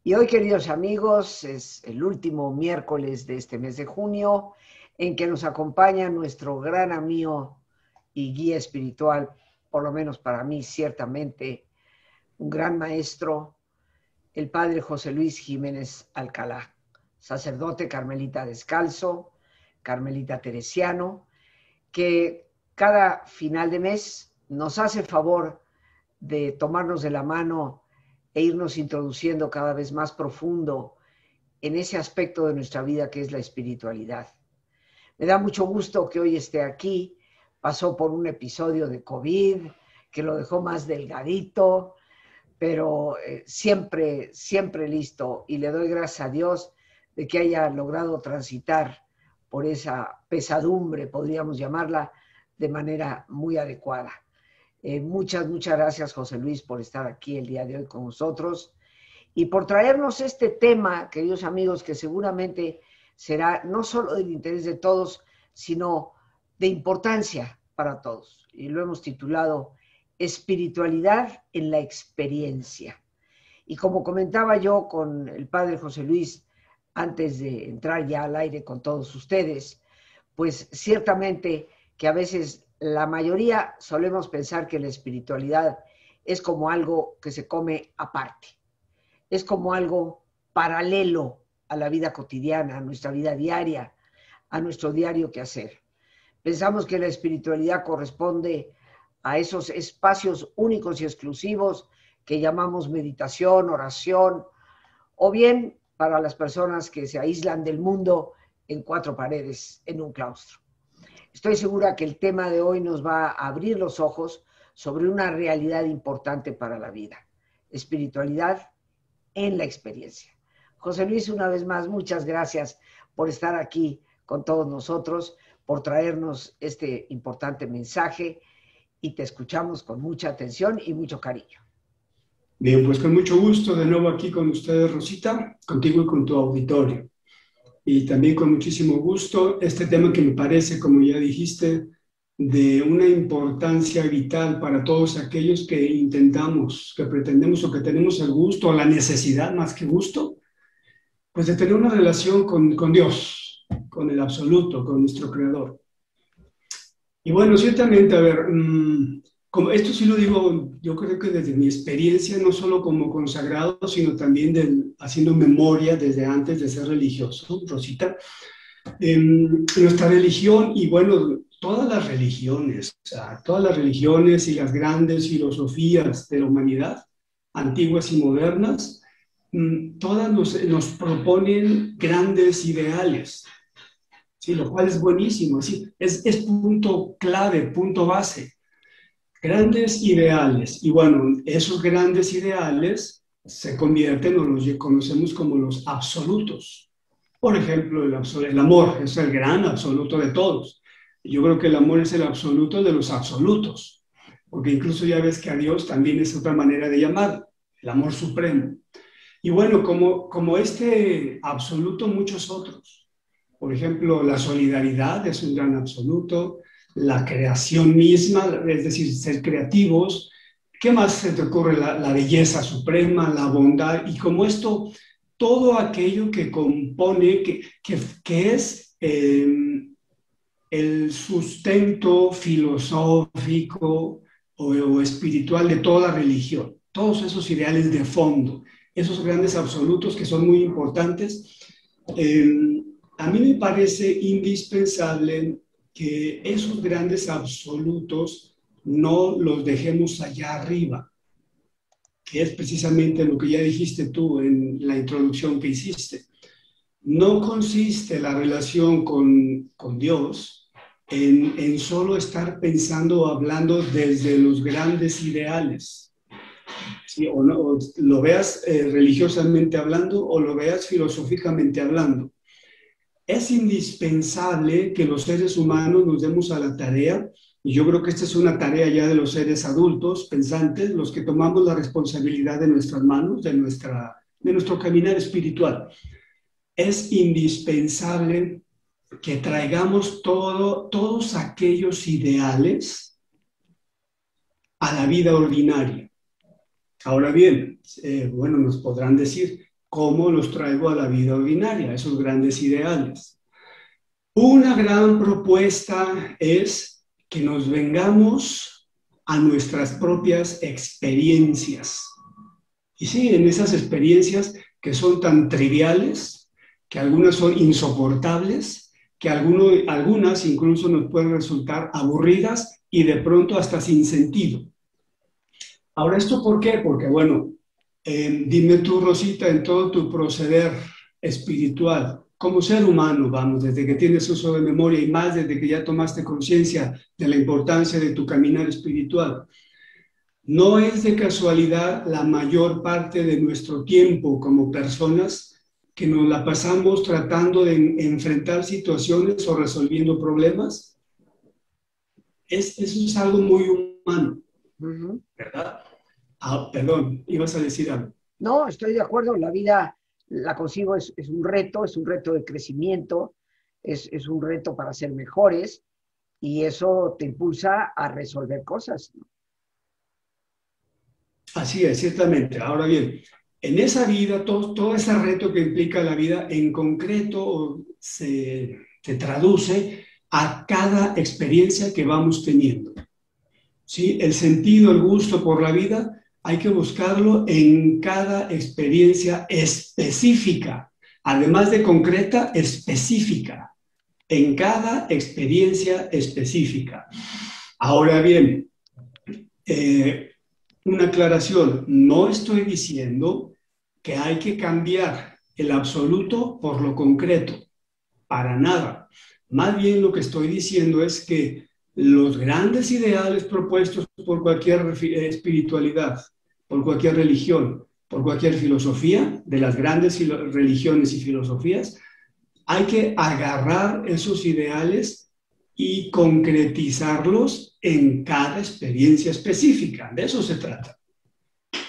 Y hoy, queridos amigos, es el último miércoles de este mes de junio en que nos acompaña nuestro gran amigo y guía espiritual, por lo menos para mí, ciertamente, un gran maestro, el padre José Luis Jiménez Alcalá, sacerdote carmelita descalzo, carmelita teresiano, que cada final de mes nos hace favor de tomarnos de la mano e irnos introduciendo cada vez más profundo en ese aspecto de nuestra vida que es la espiritualidad. Me da mucho gusto que hoy esté aquí. Pasó por un episodio de COVID que lo dejó más delgadito, pero siempre listo. Y le doy gracias a Dios de que haya logrado transitar por esa pesadumbre, podríamos llamarla, de manera muy adecuada. Muchas gracias, José Luis, por estar aquí el día de hoy con nosotros y por traernos este tema, queridos amigos, que seguramente será no solo del interés de todos, sino de importancia para todos. Y lo hemos titulado Espiritualidad en la experiencia. Y como comentaba yo con el padre José Luis, antes de entrar ya al aire con todos ustedes, pues ciertamente que a veces la mayoría solemos pensar que la espiritualidad es como algo que se come aparte, es como algo paralelo a la vida cotidiana, a nuestra vida diaria, a nuestro diario quehacer. Pensamos que la espiritualidad corresponde a esos espacios únicos y exclusivos que llamamos meditación, oración, o bien para las personas que se aíslan del mundo en cuatro paredes, en un claustro. Estoy segura que el tema de hoy nos va a abrir los ojos sobre una realidad importante para la vida. Espiritualidad en la experiencia. José Luis, una vez más, muchas gracias por estar aquí con todos nosotros, por traernos este importante mensaje y te escuchamos con mucha atención y mucho cariño. Bien, pues con mucho gusto de nuevo aquí con ustedes, Rosita, contigo y con tu auditorio. Y también con muchísimo gusto este tema que me parece, como ya dijiste, de una importancia vital para todos aquellos que intentamos, que pretendemos o que tenemos el gusto o la necesidad más que gusto, pues de tener una relación con Dios, con el absoluto, con nuestro Creador. Y bueno, ciertamente, a ver, como esto sí lo digo, yo creo que desde mi experiencia, no solo como consagrado, sino también haciendo memoria desde antes de ser religioso, Rosita, nuestra religión y bueno, todas las religiones, o sea, todas las religiones y las grandes filosofías de la humanidad, antiguas y modernas, todas nos proponen grandes ideales. Sí, lo cual es buenísimo, sí, es punto clave, punto base. Grandes ideales. Y bueno, esos grandes ideales se convierten o los conocemos como los absolutos. Por ejemplo, el amor es el gran absoluto de todos. Yo creo que el amor es el absoluto de los absolutos, porque incluso ya ves que a Dios también es otra manera de llamar, el amor supremo. Y bueno, como este absoluto, muchos otros. Por ejemplo, la solidaridad es un gran absoluto, la creación misma, es decir, ser creativos. ¿Qué más se te ocurre? La belleza suprema, la bondad, y como esto, todo aquello que compone, que es el sustento filosófico o espiritual de toda religión. Todos esos ideales de fondo, esos grandes absolutos que son muy importantes. A mí me parece indispensable que esos grandes absolutos no los dejemos allá arriba, que es precisamente lo que ya dijiste tú en la introducción que hiciste. No consiste la relación con Dios en solo estar pensando o hablando desde los grandes ideales. ¿Sí? O lo veas religiosamente hablando o lo veas filosóficamente hablando. Es indispensable que los seres humanos nos demos a la tarea, y yo creo que esta es una tarea ya de los seres adultos, pensantes, los que tomamos la responsabilidad de nuestras manos, de nuestro caminar espiritual. Es indispensable que traigamos todos aquellos ideales a la vida ordinaria. Ahora bien, bueno, nos podrán decir, cómo los traigo a la vida ordinaria, esos grandes ideales. Una gran propuesta es que nos vengamos a nuestras propias experiencias. Y sí, en esas experiencias que son tan triviales, que algunas son insoportables, que algunas incluso nos pueden resultar aburridas y de pronto hasta sin sentido. Ahora, ¿esto por qué? Porque, bueno, dime tú, Rosita, en todo tu proceder espiritual, como ser humano, vamos, desde que tienes uso de memoria y más desde que ya tomaste conciencia de la importancia de tu caminar espiritual, no es de casualidad la mayor parte de nuestro tiempo como personas que nos la pasamos tratando de enfrentar situaciones o resolviendo problemas. Eso es algo muy humano, ¿verdad? Ah, perdón, ibas a decir algo. No, estoy de acuerdo, la vida la consigo, es un reto de crecimiento, es un reto para ser mejores y eso te impulsa a resolver cosas. Así es, ciertamente. Ahora bien, en esa vida, todo ese reto que implica la vida, en concreto se traduce a cada experiencia que vamos teniendo. ¿Sí? El sentido, el gusto por la vida, hay que buscarlo en cada experiencia específica, además de concreta, específica, en cada experiencia específica. Ahora bien, una aclaración, no estoy diciendo que hay que cambiar el absoluto por lo concreto, para nada. Más bien lo que estoy diciendo es que los grandes ideales propuestos por cualquier espiritualidad, por cualquier religión, por cualquier filosofía, de las grandes religiones y filosofías, hay que agarrar esos ideales y concretizarlos en cada experiencia específica. De eso se trata.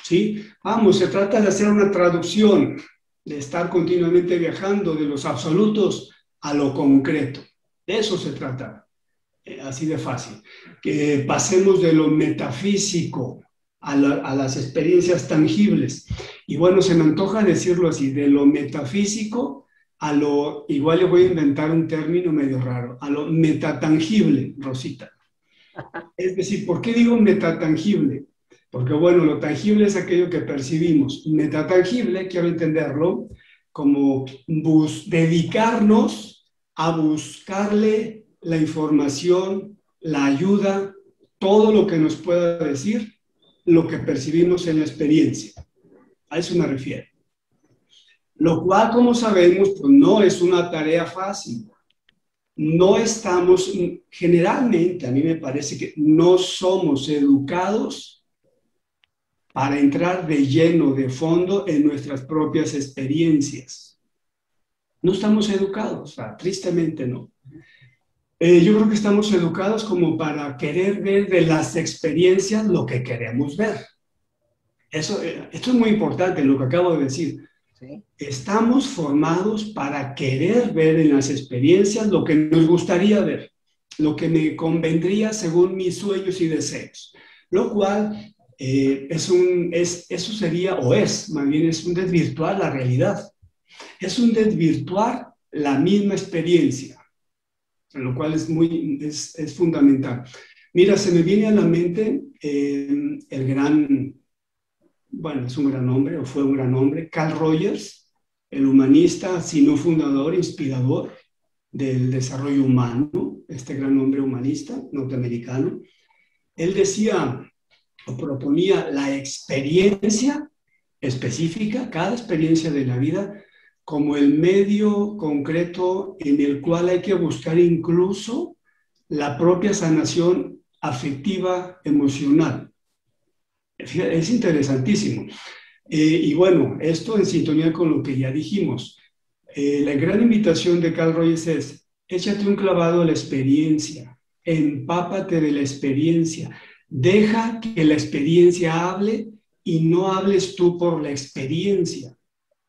¿Sí? Vamos, se trata de hacer una traducción, de estar continuamente viajando de los absolutos a lo concreto. De eso se trata. Así de fácil. Que pasemos de lo metafísico a las experiencias tangibles. Y bueno, se me antoja decirlo así, de lo metafísico a lo, igual le voy a inventar un término medio raro, a lo metatangible, Rosita. Es decir, ¿por qué digo metatangible? Porque bueno, lo tangible es aquello que percibimos. Metatangible, quiero entenderlo como dedicarnos a buscarle la información, la ayuda, todo lo que nos pueda decir, lo que percibimos en la experiencia. A eso me refiero. Lo cual, como sabemos, pues no es una tarea fácil. No estamos, generalmente, a mí me parece que no somos educados para entrar de lleno, de fondo, en nuestras propias experiencias. No estamos educados, o sea, tristemente no. Yo creo que estamos educados como para querer ver de las experiencias lo que queremos ver. Esto es muy importante, lo que acabo de decir. ¿Sí? Estamos formados para querer ver en las experiencias lo que nos gustaría ver, lo que me convendría según mis sueños y deseos. Lo cual eso sería, o es, más bien es un desvirtuar la realidad. Es un desvirtuar la misma experiencia. Lo cual es fundamental. Mira, se me viene a la mente el gran, bueno, es un gran hombre, o fue un gran hombre, Carl Rogers, el humanista, sino fundador, inspirador del desarrollo humano, este gran hombre humanista norteamericano. Él decía, o proponía la experiencia específica, cada experiencia de la vida, como el medio concreto en el cual hay que buscar incluso la propia sanación afectiva, emocional. Es interesantísimo. Y bueno, esto en sintonía con lo que ya dijimos. La gran invitación de Carl Rogers es, échate un clavado a la experiencia, empápate de la experiencia, deja que la experiencia hable y no hables tú por la experiencia.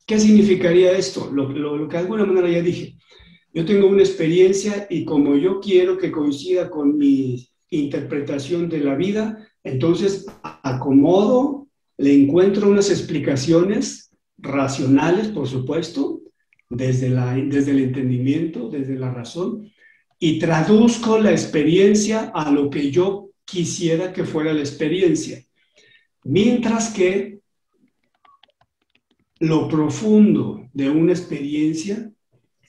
¿Qué significaría esto? Lo que de alguna manera ya dije. Yo tengo una experiencia y como yo quiero que coincida con mi interpretación de la vida, entonces acomodo, le encuentro unas explicaciones racionales, por supuesto, desde el entendimiento, desde la razón, y traduzco la experiencia a lo que yo quisiera que fuera la experiencia. Mientras que lo profundo de una experiencia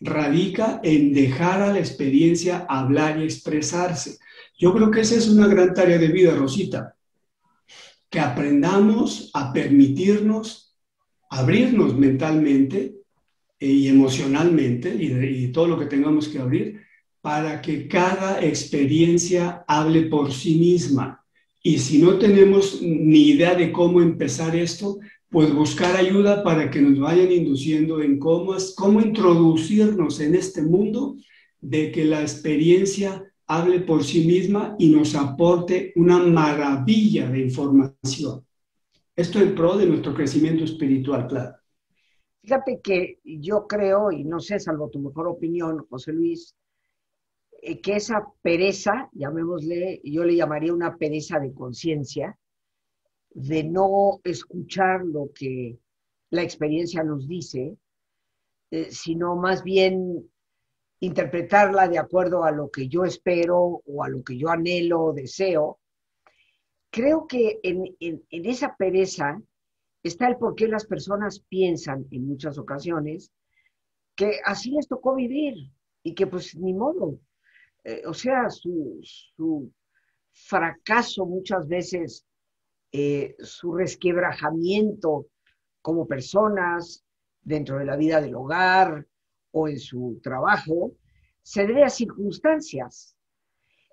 radica en dejar a la experiencia hablar y expresarse. Yo creo que esa es una gran tarea de vida, Rosita, que aprendamos a permitirnos abrirnos mentalmente y emocionalmente y todo lo que tengamos que abrir para que cada experiencia hable por sí misma. Y si no tenemos ni idea de cómo empezar esto, pues buscar ayuda para que nos vayan induciendo en cómo introducirnos en este mundo de que la experiencia hable por sí misma y nos aporte una maravilla de información. Esto en pro de nuestro crecimiento espiritual, claro. Fíjate que yo creo, y no sé, salvo tu mejor opinión, José Luis, que esa pereza, llamémosle, yo le llamaría una pereza de conciencia, de no escuchar lo que la experiencia nos dice, sino más bien interpretarla de acuerdo a lo que yo espero o a lo que yo anhelo o deseo. Creo que en esa pereza está el por qué las personas piensan en muchas ocasiones que así les tocó vivir y que pues ni modo. O sea, su fracaso muchas veces, su resquebrajamiento como personas dentro de la vida del hogar o en su trabajo, se debe a circunstancias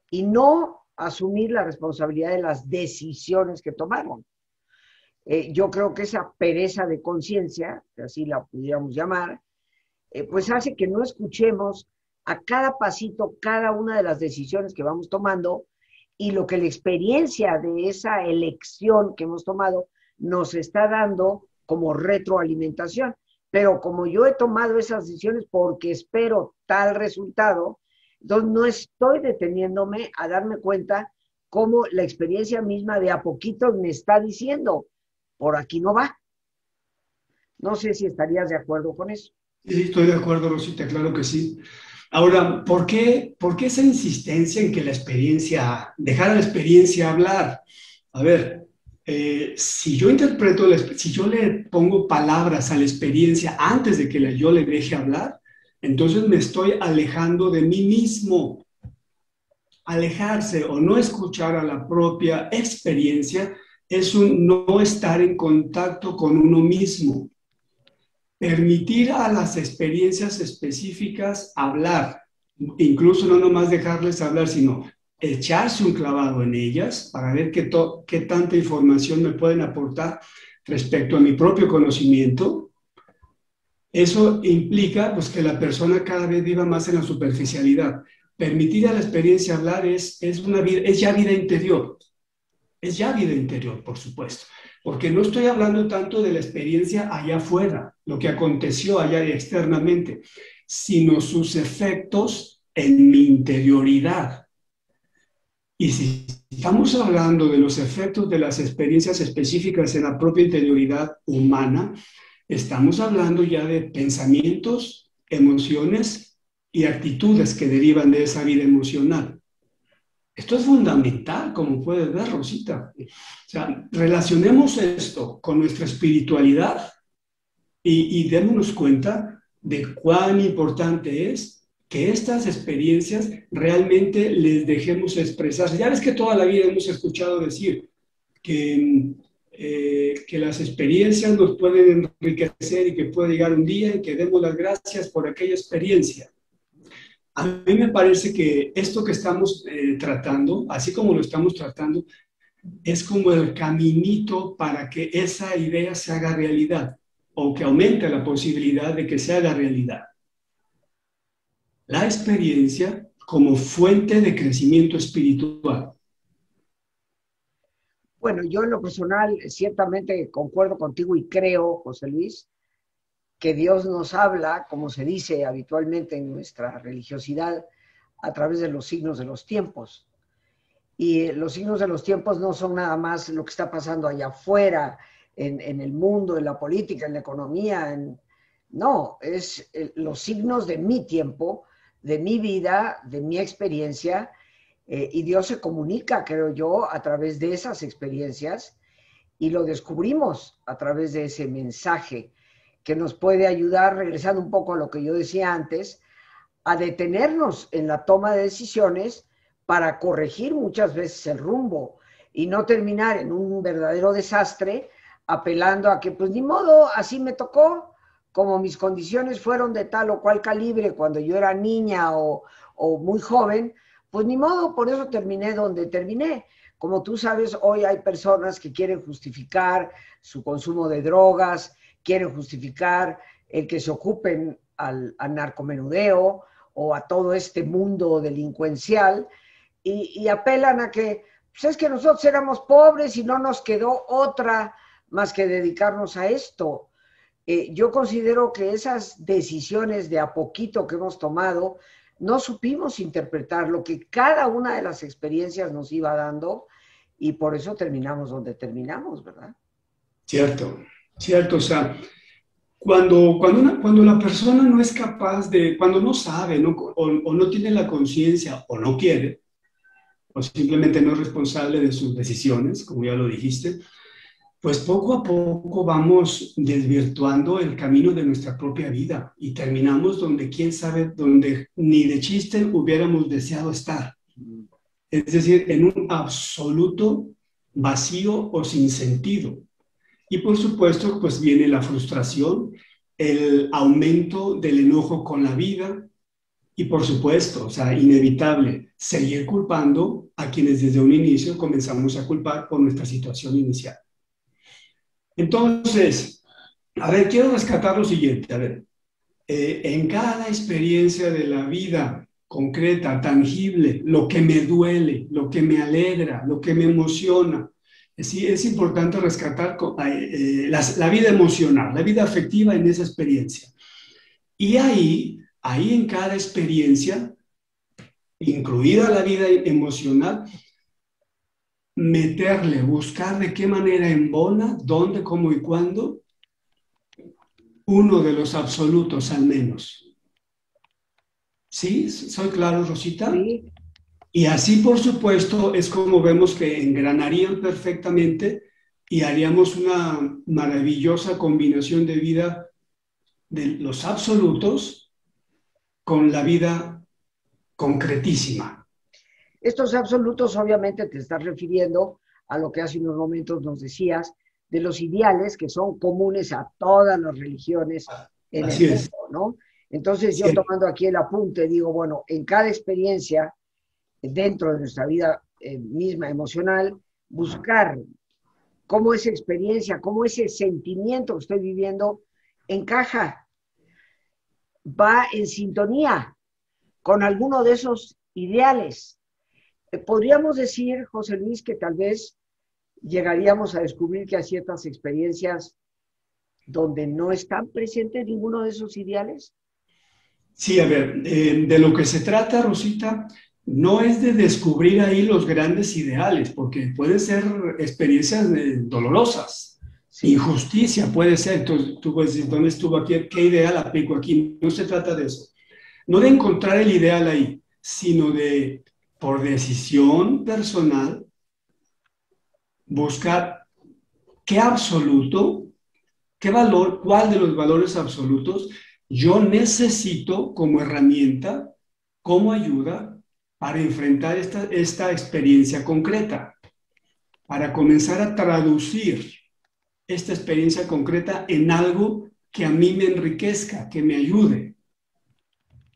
y no asumir la responsabilidad de las decisiones que tomaron. Yo creo que esa pereza de conciencia, que así la pudiéramos llamar, pues hace que no escuchemos a cada pasito, cada una de las decisiones que vamos tomando y lo que la experiencia de esa elección que hemos tomado nos está dando como retroalimentación. Pero como yo he tomado esas decisiones porque espero tal resultado, entonces no estoy deteniéndome a darme cuenta cómo la experiencia misma de a poquito me está diciendo, por aquí no va. No sé si estarías de acuerdo con eso. Sí, estoy de acuerdo, Rosita, claro que sí. Ahora, ¿por qué esa insistencia en que la experiencia, dejar a la experiencia hablar? A ver, si yo interpreto, si yo le pongo palabras a la experiencia antes de que yo le deje hablar, entonces me estoy alejando de mí mismo. Alejarse o no escuchar a la propia experiencia es un no estar en contacto con uno mismo. Permitir a las experiencias específicas hablar, incluso no nomás dejarles hablar, sino echarse un clavado en ellas para ver qué tanta información me pueden aportar respecto a mi propio conocimiento. Eso implica pues, que la persona cada vez viva más en la superficialidad. Permitir a la experiencia hablar es ya vida interior. Es ya vida interior, por supuesto. Porque no estoy hablando tanto de la experiencia allá afuera, lo que aconteció allá externamente, sino sus efectos en mi interioridad. Y si estamos hablando de los efectos de las experiencias específicas en la propia interioridad humana, estamos hablando ya de pensamientos, emociones y actitudes que derivan de esa vida emocional. Esto es fundamental, como puedes ver, Rosita. O sea, relacionemos esto con nuestra espiritualidad y démonos cuenta de cuán importante es que estas experiencias realmente les dejemos expresarse. Ya ves que toda la vida hemos escuchado decir que las experiencias nos pueden enriquecer y que puede llegar un día en que demos las gracias por aquella experiencia. A mí me parece que esto que estamos tratando, así como lo estamos tratando, es como el caminito para que esa idea se haga realidad o que aumente la posibilidad de que se haga realidad. La experiencia como fuente de crecimiento espiritual. Bueno, yo en lo personal ciertamente concuerdo contigo y creo, José Luis, que Dios nos habla, como se dice habitualmente en nuestra religiosidad, a través de los signos de los tiempos. Y los signos de los tiempos no son nada más lo que está pasando allá afuera, en el mundo, en la política, en la economía. No, es los signos de mi tiempo, de mi vida, de mi experiencia, y Dios se comunica, creo yo, a través de esas experiencias y lo descubrimos a través de ese mensaje que nos puede ayudar, regresando un poco a lo que yo decía antes, a detenernos en la toma de decisiones para corregir muchas veces el rumbo y no terminar en un verdadero desastre apelando a que pues ni modo, así me tocó, como mis condiciones fueron de tal o cual calibre cuando yo era niña o muy joven, pues ni modo, por eso terminé donde terminé. Como tú sabes, hoy hay personas que quieren justificar su consumo de drogas, quieren justificar el que se ocupen al narcomenudeo o a todo este mundo delincuencial y apelan a que, pues es que nosotros éramos pobres y no nos quedó otra más que dedicarnos a esto. Yo considero que esas decisiones de a poquito que hemos tomado, no supimos interpretar lo que cada una de las experiencias nos iba dando y por eso terminamos donde terminamos, ¿verdad? Cierto, cierto. O sea, cuando la persona no es capaz de, cuando no sabe, ¿no? O no tiene la conciencia o no quiere, o simplemente no es responsable de sus decisiones, como ya lo dijiste, pues poco a poco vamos desvirtuando el camino de nuestra propia vida y terminamos donde quién sabe, donde ni de chiste hubiéramos deseado estar. Es decir, en un absoluto vacío o sin sentido. Y por supuesto, pues viene la frustración, el aumento del enojo con la vida y por supuesto, o sea, inevitable, seguir culpando a quienes desde un inicio comenzamos a culpar por nuestra situación inicial. Entonces, a ver, quiero rescatar lo siguiente, a ver, en cada experiencia de la vida concreta, tangible, lo que me duele, lo que me alegra, lo que me emociona, sí, es importante rescatar la vida emocional, la vida afectiva en esa experiencia. Y ahí en cada experiencia, incluida la vida emocional, meterle, buscar de qué manera embona, dónde, cómo y cuándo, uno de los absolutos al menos. ¿Sí? ¿Soy claro, Rosita? Sí. Y así, por supuesto, es como vemos que engranarían perfectamente y haríamos una maravillosa combinación de vida de los absolutos con la vida concretísima. Estos absolutos obviamente te estás refiriendo a lo que hace unos momentos nos decías, de los ideales que son comunes a todas las religiones en el Así mundo, es. ¿no? Entonces yo Sí. tomando aquí el apunte digo, bueno, en cada experiencia dentro de nuestra vida misma emocional, buscar cómo esa experiencia, cómo ese sentimiento que estoy viviendo encaja, va en sintonía con alguno de esos ideales. Podríamos decir, José Luis, que tal vez llegaríamos a descubrir que hay ciertas experiencias donde no están presentes ninguno de esos ideales. Sí, a ver, de lo que se trata, Rosita, no es de descubrir ahí los grandes ideales, porque pueden ser experiencias dolorosas, Sí. injusticia puede ser. Entonces, tú puedes decir, ¿dónde estuvo aquí? ¿Qué ideal aplico aquí? No se trata de eso. No de encontrar el ideal ahí, sino de, por decisión personal, buscar qué absoluto, qué valor, cuál de los valores absolutos yo necesito como herramienta, como ayuda para enfrentar esta experiencia concreta, para comenzar a traducir esta experiencia concreta en algo que a mí me enriquezca, que me ayude.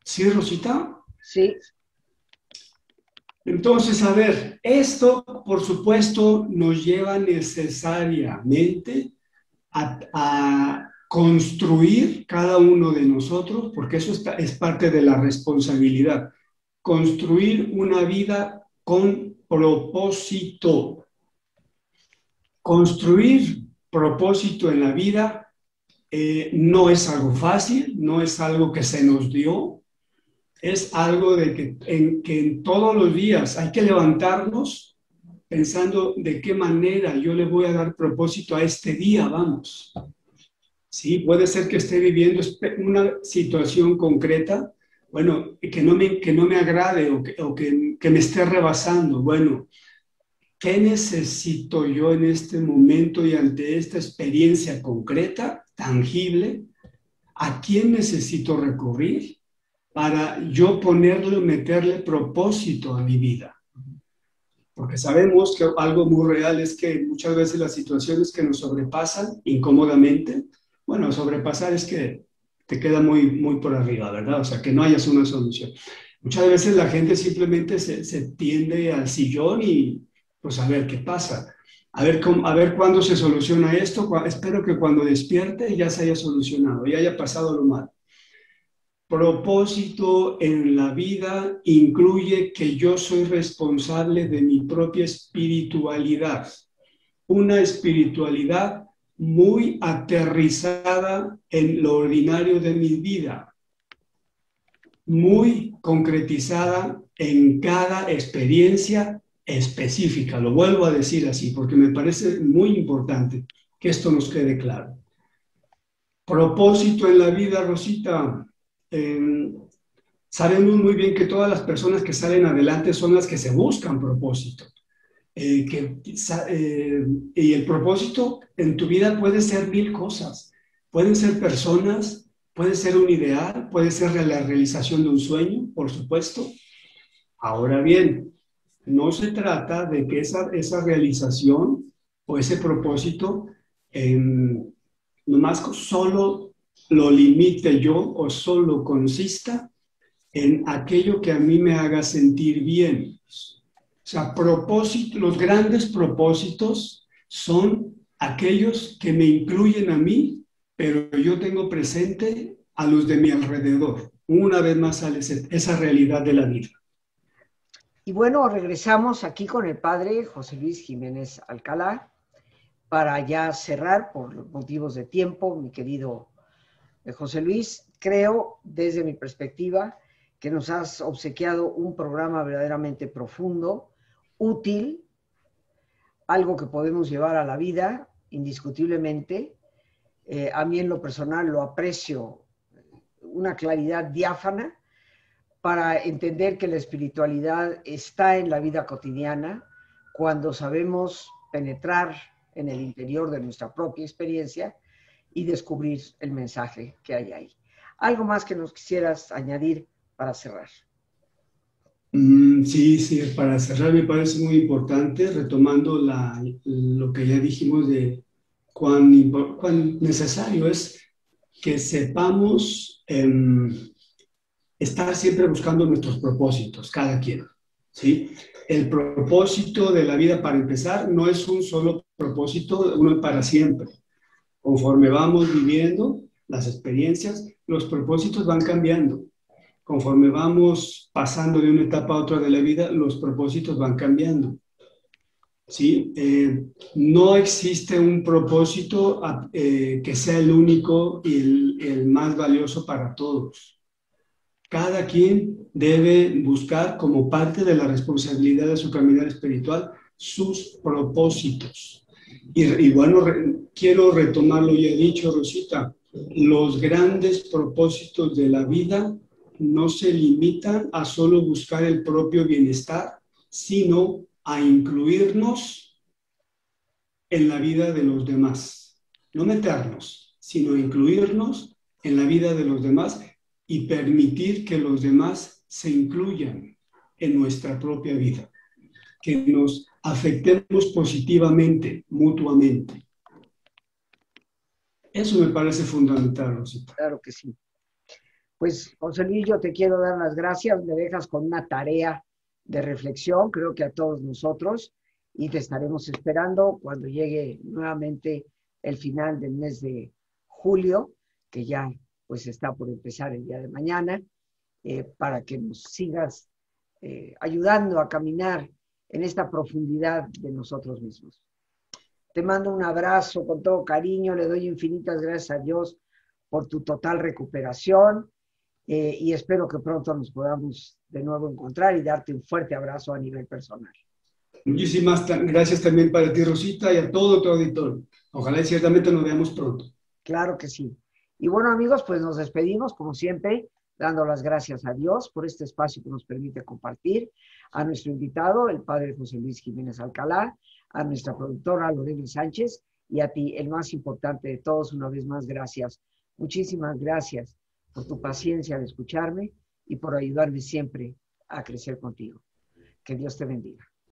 ¿Sí, Rosita? Sí. Entonces, a ver, esto, por supuesto, nos lleva necesariamente a construir cada uno de nosotros, porque eso es parte de la responsabilidad, construir una vida con propósito. Construir propósito en la vida no es algo fácil, no es algo que se nos dio, es algo de que en todos los días hay que levantarnos pensando de qué manera yo le voy a dar propósito a este día, vamos. Sí, puede ser que esté viviendo una situación concreta, bueno, que no me agrade que me esté rebasando. Bueno, ¿qué necesito yo en este momento y ante esta experiencia concreta, tangible? ¿A quién necesito recurrir para yo meterle propósito a mi vida? Porque sabemos que algo muy real es que muchas veces las situaciones que nos sobrepasan incómodamente, bueno, sobrepasar es que te queda muy por arriba, ¿verdad? O sea, que no hayas una solución. Muchas veces la gente simplemente se tiende al sillón y pues a ver qué pasa. A ver cuándo se soluciona esto. Espero que cuando despierte ya se haya solucionado, ya haya pasado lo malo. Propósito en la vida incluye que yo soy responsable de mi propia espiritualidad, una espiritualidad muy aterrizada en lo ordinario de mi vida, muy concretizada en cada experiencia específica. Lo vuelvo a decir así porque me parece muy importante que esto nos quede claro. Propósito en la vida, Rosita. Sabemos muy bien que todas las personas que salen adelante son las que se buscan propósito. Y el propósito en tu vida puede ser mil cosas. Pueden ser personas, puede ser un ideal, puede ser la realización de un sueño, por supuesto. Ahora bien, no se trata de que esa realización o ese propósito nomás solo lo limite yo o solo consista en aquello que a mí me haga sentir bien. O sea, los grandes propósitos son aquellos que me incluyen a mí, pero yo tengo presente a los de mi alrededor. Una vez más sale esa realidad de la vida. Y bueno, regresamos aquí con el padre José Luis Jiménez Alcalá para ya cerrar por motivos de tiempo, mi querido José Luis. Creo, desde mi perspectiva, que nos has obsequiado un programa verdaderamente profundo, útil, algo que podemos llevar a la vida, indiscutiblemente. A mí en lo personal lo aprecio, una claridad diáfana para entender que la espiritualidad está en la vida cotidiana cuando sabemos penetrar en el interior de nuestra propia experiencia y descubrir el mensaje que hay ahí. ¿Algo más que nos quisieras añadir para cerrar? Sí, para cerrar me parece muy importante, retomando lo que ya dijimos de cuán necesario es que sepamos estar siempre buscando nuestros propósitos, cada quien, ¿sí? El propósito de la vida, para empezar, no es un solo propósito, uno para siempre. Conforme vamos viviendo las experiencias, los propósitos van cambiando. Conforme vamos pasando de una etapa a otra de la vida, los propósitos van cambiando. ¿Sí? No existe un propósito que sea el único y el más valioso para todos. Cada quien debe buscar como parte de la responsabilidad de su caminar espiritual sus propósitos. Y bueno, quiero retomar lo ya dicho, Rosita. Los grandes propósitos de la vida no se limitan a solo buscar el propio bienestar, sino a incluirnos en la vida de los demás. No meternos, sino incluirnos en la vida de los demás y permitir que los demás se incluyan en nuestra propia vida, que nos afectemos positivamente, mutuamente. Eso me parece fundamental, Rosita. Claro que sí. Pues, José Luis, yo te quiero dar las gracias. Me dejas con una tarea de reflexión, creo que a todos nosotros, y te estaremos esperando cuando llegue nuevamente el final del mes de julio, que ya pues está por empezar el día de mañana, para que nos sigas ayudando a caminar en esta profundidad de nosotros mismos. Te mando un abrazo con todo cariño, le doy infinitas gracias a Dios por tu total recuperación y espero que pronto nos podamos de nuevo encontrar y darte un fuerte abrazo a nivel personal. Muchísimas gracias también para ti, Rosita, y a todo tu auditorio. Ojalá y ciertamente nos veamos pronto. Claro que sí. Y bueno, amigos, pues nos despedimos, como siempre, dando las gracias a Dios por este espacio que nos permite compartir, a nuestro invitado, el padre José Luis Jiménez Alcalá, a nuestra productora Lorena Sánchez y a ti, el más importante de todos, una vez más, gracias. Muchísimas gracias por tu paciencia de escucharme y por ayudarme siempre a crecer contigo. Que Dios te bendiga.